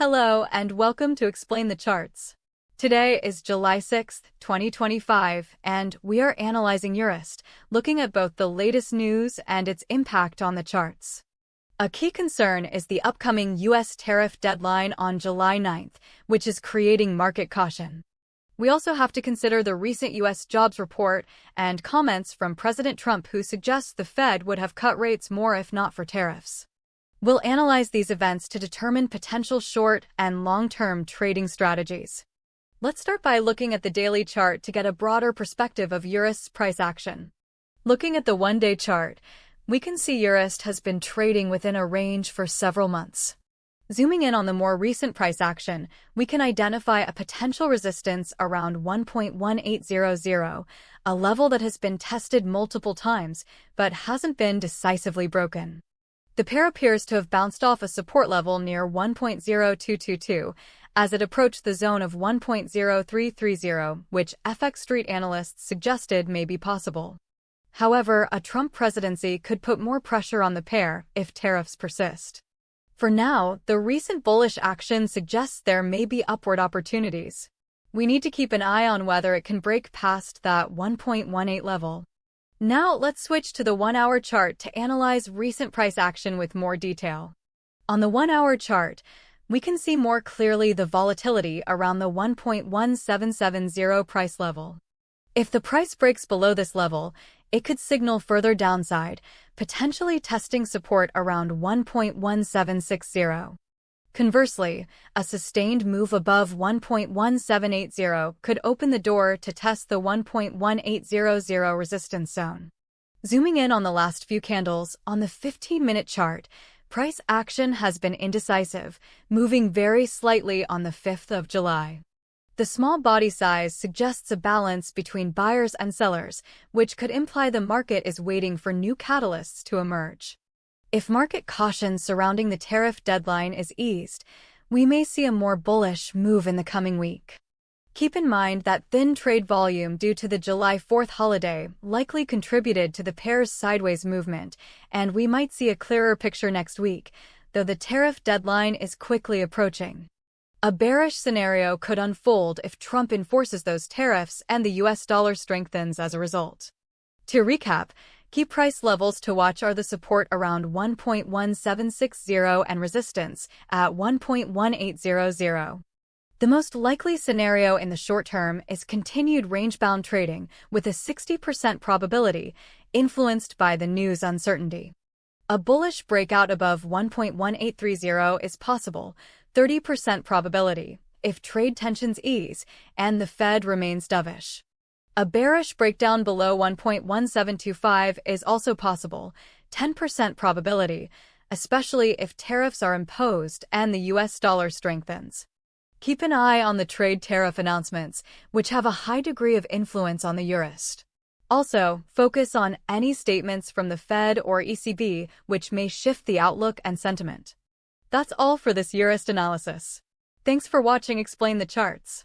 Hello and welcome to Explain the Charts. Today is July 6th, 2025, and we are analyzing EURUSD, looking at both the latest news and its impact on the charts. A key concern is the upcoming U.S. tariff deadline on July 9th, which is creating market caution. We also have to consider the recent U.S. jobs report and comments from President Trump, who suggests the Fed would have cut rates more if not for tariffs. We'll analyze these events to determine potential short and long-term trading strategies. Let's start by looking at the daily chart to get a broader perspective of EURUSD's price action. Looking at the one-day chart, we can see EURUSD has been trading within a range for several months. Zooming in on the more recent price action, we can identify a potential resistance around 1.1800, a level that has been tested multiple times but hasn't been decisively broken. The pair appears to have bounced off a support level near 1.0222 as it approached the zone of 1.0330, which FX Street analysts suggested may be possible. However, a Trump presidency could put more pressure on the pair if tariffs persist. For now, the recent bullish action suggests there may be upward opportunities. We need to keep an eye on whether it can break past that 1.18 level. Now let's switch to the 1-hour chart to analyze recent price action with more detail. On the 1-hour chart, we can see more clearly the volatility around the 1.1770 price level. If the price breaks below this level, it could signal further downside, potentially testing support around 1.1760. Conversely, a sustained move above 1.1780 could open the door to test the 1.1800 resistance zone. Zooming in on the last few candles, on the 15-minute chart, price action has been indecisive, moving very slightly on the 5th of July. The small body size suggests a balance between buyers and sellers, which could imply the market is waiting for new catalysts to emerge. If market caution surrounding the tariff deadline is eased, we may see a more bullish move in the coming week. Keep in mind that thin trade volume due to the July 4th holiday likely contributed to the pair's sideways movement, and we might see a clearer picture next week, though the tariff deadline is quickly approaching. A bearish scenario could unfold if Trump enforces those tariffs and the US dollar strengthens as a result. To recap, key price levels to watch are the support around 1.1760 and resistance at 1.1800. The most likely scenario in the short term is continued range-bound trading with a 60% probability, influenced by the news uncertainty. A bullish breakout above 1.1830 is possible, 30% probability, if trade tensions ease and the Fed remains dovish. A bearish breakdown below 1.1725 is also possible, 10% probability, especially if tariffs are imposed and the US dollar strengthens. Keep an eye on the trade tariff announcements, which have a high degree of influence on the EURUSD. Also, focus on any statements from the Fed or ECB, which may shift the outlook and sentiment. That's all for this EURUSD analysis. Thanks for watching Explain the Charts.